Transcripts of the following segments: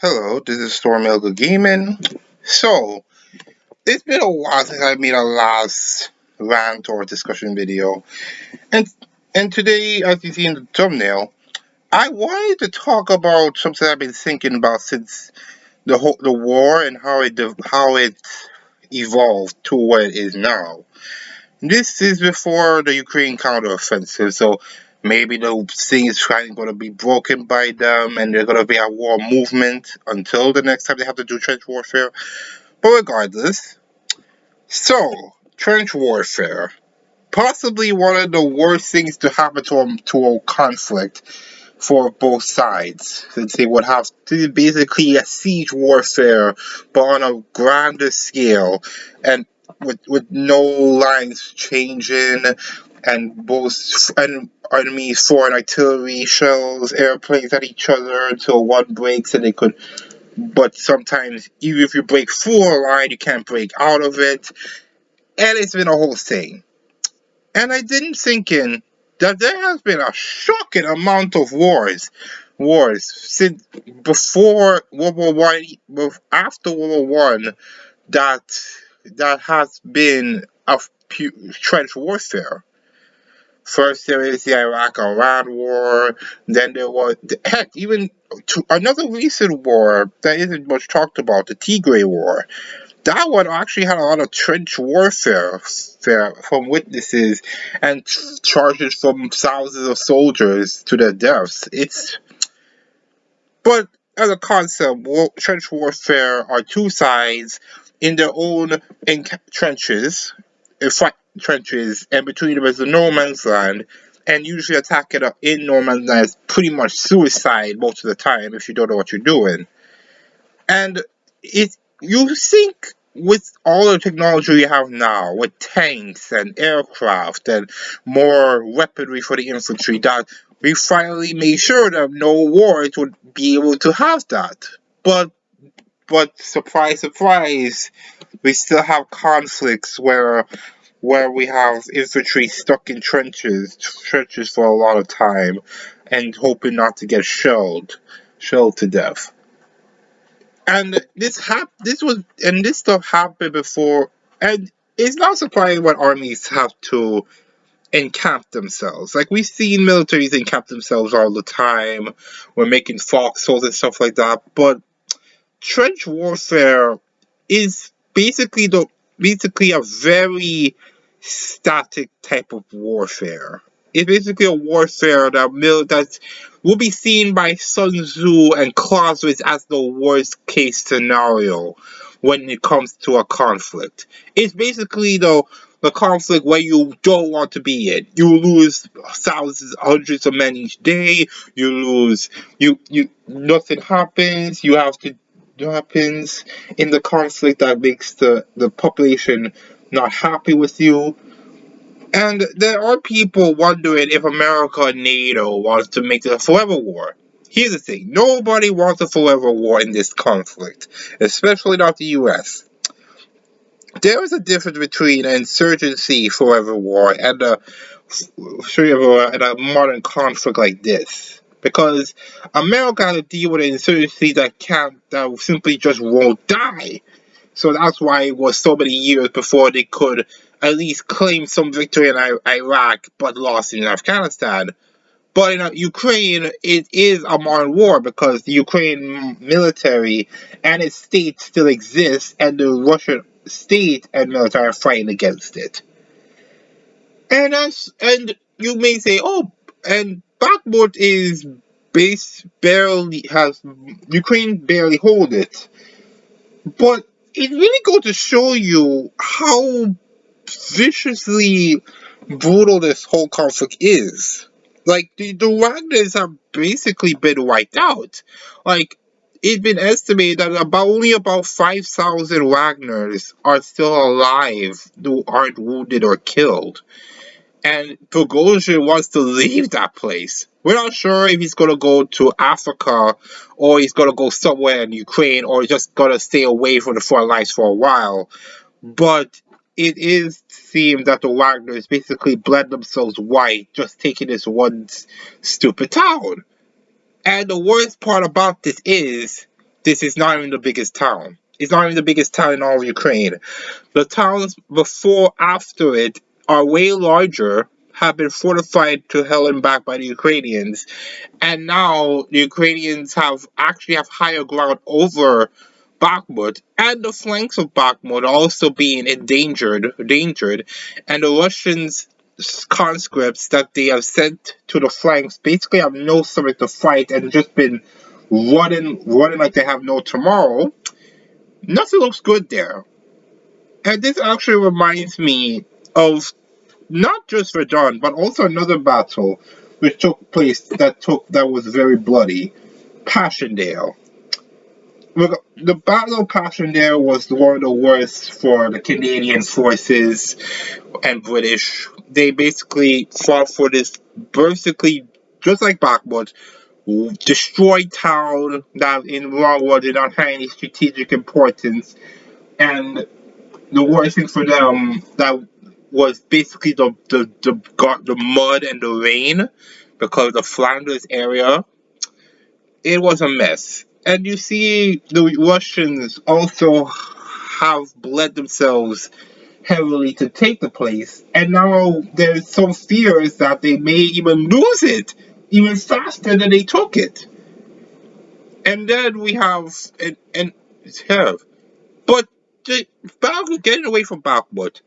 Hello, this is Storm Elga Gaming. So, it's been a while since I made a last rant or discussion video. And and today, as you see in the thumbnail, I wanted to talk about something I've been thinking about since the war and how it evolved to what it is now. This is before the Ukraine counteroffensive, so maybe the thing is trying going to be broken by them, and they're going to be a war movement until the next time they have to do trench warfare. But regardless, so trench warfare, possibly one of the worst things to happen to a conflict for both sides, since they would have to basically a siege warfare, but on a grander scale, and with no lines changing, and both enemies throwing artillery shells, airplanes at each other until one breaks, and they could. But sometimes, even if you break through a line, you can't break out of it, and it's been a whole thing. And I didn't think in that there has been a shocking amount of wars since before World War One, after World War One, that that has been a trench warfare. First, there is the Iraq-Iran war. Then there was, heck, even another recent war that isn't much talked about, the Tigray War. That one actually had a lot of trench warfare from witnesses and charges from thousands of soldiers to their deaths. But as a concept, trench warfare are two sides in their own trenches, fight trenches, and between them is the no man's land. And usually attacking in no man's land is pretty much suicide most of the time if you don't know what you're doing. And you think with all the technology we have now, with tanks and aircraft and more weaponry for the infantry, that we finally made sure that no wars would be able to have that. But surprise, surprise, we still have conflicts where we have infantry stuck in trenches for a lot of time, and hoping not to get shelled to death. And this stuff happened before, and it's not surprising when armies have to encamp themselves. Like we've seen militaries encamp themselves all the time. We're making foxholes and stuff like that. But trench warfare is basically a very static type of warfare. It's basically a warfare that will be seen by Sun Tzu and Clausewitz as the worst case scenario when it comes to a conflict. It's basically the conflict where you don't want to be in. You lose thousands, hundreds of men each day. You lose. You nothing happens. You have to happens in the conflict that makes the population not happy with you. And there are people wondering if America and NATO wants to make it a forever war. Here's the thing, nobody wants a forever war in this conflict, especially not the US. There is a difference between an insurgency forever war and a modern conflict like this. Because America has to deal with an insurgency that simply just won't die. So that's why it was so many years before they could at least claim some victory in Iraq, but lost in Afghanistan. But in Ukraine, it is a modern war because the Ukraine military and its state still exists, and the Russian state and military are fighting against it. And you may say, oh, and Bakhmut is barely has Ukraine barely hold it, but it really goes to show you how viciously brutal this whole conflict is. Like the Wagners have basically been wiped out. Like it's been estimated that only about 5,000 Wagners are still alive who aren't wounded or killed. And Prigozhin wants to leave that place. We're not sure if he's going to go to Africa or he's going to go somewhere in Ukraine or just going to stay away from the front lines for a while. But it is seems that the Wagners basically bled themselves white, just taking this one stupid town. And the worst part about this is this is not even the biggest town. It's not even the biggest town in all of Ukraine. The towns before, after it, are way larger, have been fortified to hell and back by the Ukrainians, and now the Ukrainians have higher ground over Bakhmut, and the flanks of Bakhmut are also being endangered, and the Russians conscripts that they have sent to the flanks basically have no stomach to fight and just been running like they have no tomorrow. Nothing looks good there. And this actually reminds me of not just Verdun, but also another battle which that was very bloody. Passchendaele. The Battle of Passchendaele was one of the worst for the Canadian forces and British. They basically fought for this, basically just like Bakhmut, destroyed town that in World War did not have any strategic importance, and the worst thing for them that was basically the mud and the rain, because the Flanders area, it was a mess. And you see the Russians also have bled themselves heavily to take the place, and now there's some fears that they may even lose it even faster than they took it. And then we have and yeah, but the getting away from Bakhmut,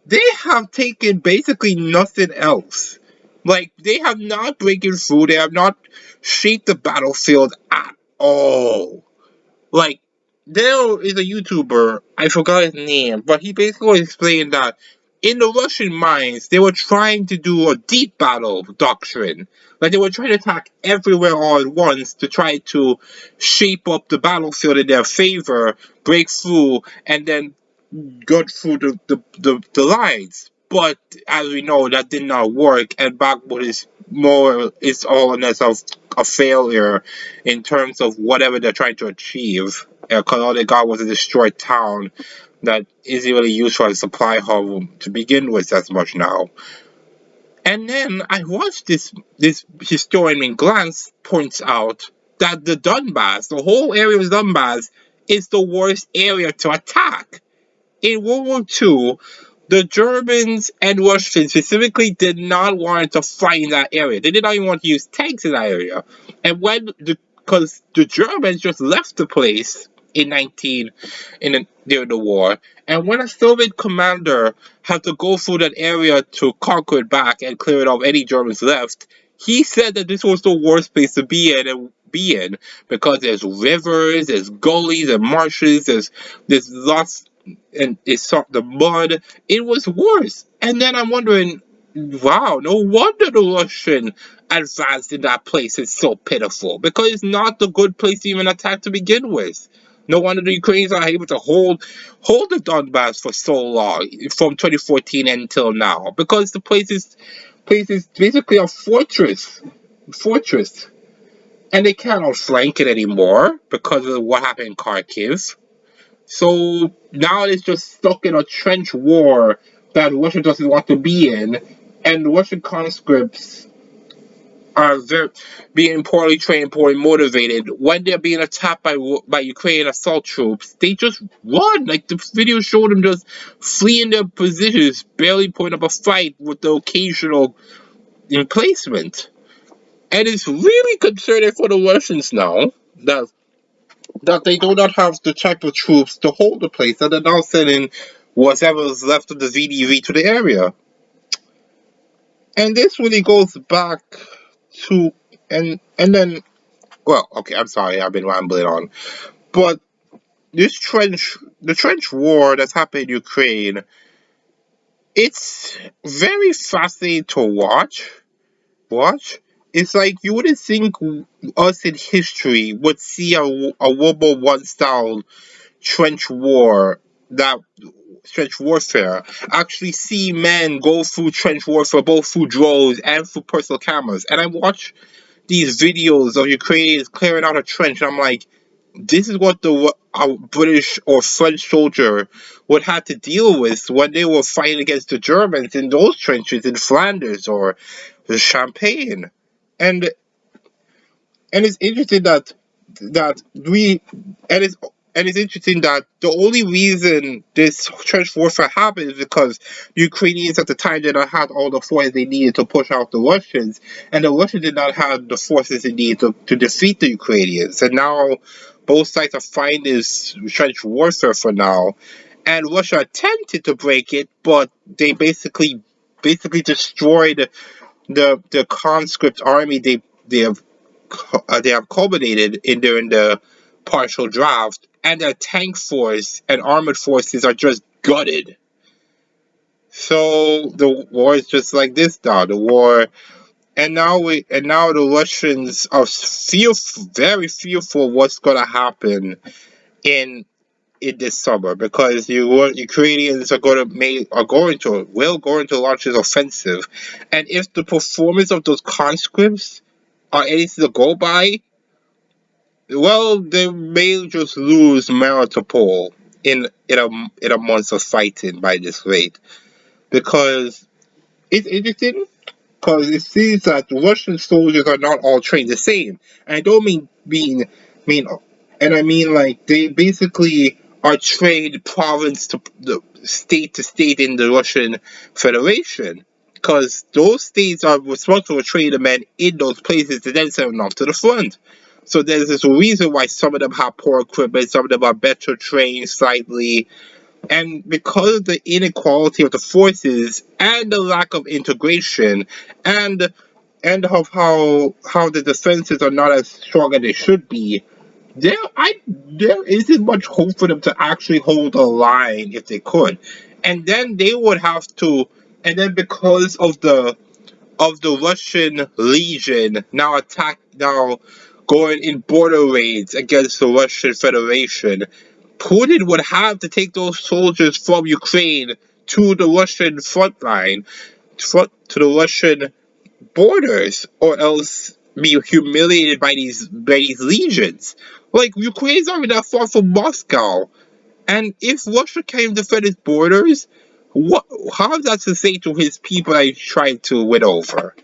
they have taken basically nothing else. Like, they have not breaking through, they have not shaped the battlefield at all. Like, there is a YouTuber, I forgot his name, but he basically explained that in the Russian mines, they were trying to do a deep battle doctrine. Like, they were trying to attack everywhere all at once to try to shape up the battlefield in their favor, break through, and then got through the lines. But as we know, that did not work, and Bakhmut is all a mess of a failure in terms of whatever they're trying to achieve. Because all they got was a destroyed town that isn't really used for a supply hub to begin with as much now. And then I watched this historian in Glance points out that the whole area of Donbass, is the worst area to attack. In World War II, the Germans and Russians specifically did not want to fight in that area. They did not even want to use tanks in that area. And because the Germans just left the place during the war, and when a Soviet commander had to go through that area to conquer it back and clear it of any Germans left, he said that this was the worst place to be in because there's rivers, there's gullies and marshes, there's lots, and the mud. It was worse. And then I'm wondering, wow, no wonder the Russian advanced in that place is so pitiful, because it's not the good place to even attack to begin with. No wonder the Ukrainians are able to hold the Donbass for so long, from 2014 until now, because the place is basically a fortress, and they can't outflank it anymore because of what happened in Kharkiv. So now it's just stuck in a trench war that Russia doesn't want to be in, and Russian conscripts are being poorly trained, poorly motivated. When they're being attacked by Ukrainian assault troops, they just run. Like, the video showed them just fleeing their positions, barely putting up a fight with the occasional emplacement. And it's really concerning for the Russians now that they do not have the type of troops to hold the place, and they're now sending whatever's left of the VDV to the area. And this really goes back to and then, well, okay, I'm sorry, I've been rambling on, but the trench war that's happened in Ukraine, it's very fascinating to watch. It's like you wouldn't think us in history would see a World War One style trench war that trench warfare, actually see men go through trench warfare both through drones and through personal cameras. And I watch these videos of Ukrainians clearing out a trench, and I'm like, this is what a British or French soldier would have to deal with when they were fighting against the Germans in those trenches in Flanders or the Champagne. And it's interesting that that we and it's interesting that the only reason this trench warfare happened is because Ukrainians at the time did not have all the forces they needed to push out the Russians, and the Russians did not have the forces they needed to defeat the Ukrainians. And now both sides are fighting this trench warfare for now, and Russia attempted to break it, but they basically destroyed the conscript army they have they have culminated in during the partial draft, and their tank force and armored forces are just gutted. So the war is just like this now. The war, and now the Russians are very fearful of what's gonna happen in this summer because the Ukrainians will going to launch this offensive, and if the performance of those conscripts are anything to go by, well, they may just lose Melitopol in a month of fighting by this rate because it's interesting because it seems that Russian soldiers are not all trained the same. And I don't mean and I mean like they basically are trained province to state in the Russian Federation. Because those states are responsible for training the men in those places to then send them off to the front. So there's this reason why some of them have poor equipment, some of them are better trained slightly, and because of the inequality of the forces and the lack of integration and of how the defenses are not as strong as they should be, there isn't much hope for them to actually hold a line if they could. And then they would have to and then because of the Russian Legion now going in border raids against the Russian Federation, Putin would have to take those soldiers from Ukraine to the Russian front line, to the Russian borders, or else be humiliated by these legions. Like Ukraine's not even that far from Moscow, and if Russia can't defend its borders, what? How is that to say to his people that he's trying to win over?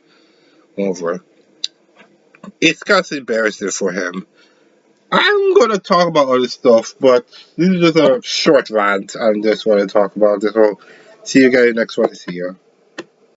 Over. It's kind of embarrassing for him. I'm gonna talk about other stuff, but this is just a short rant. I just want to talk about this. So, see you guys next one. See ya.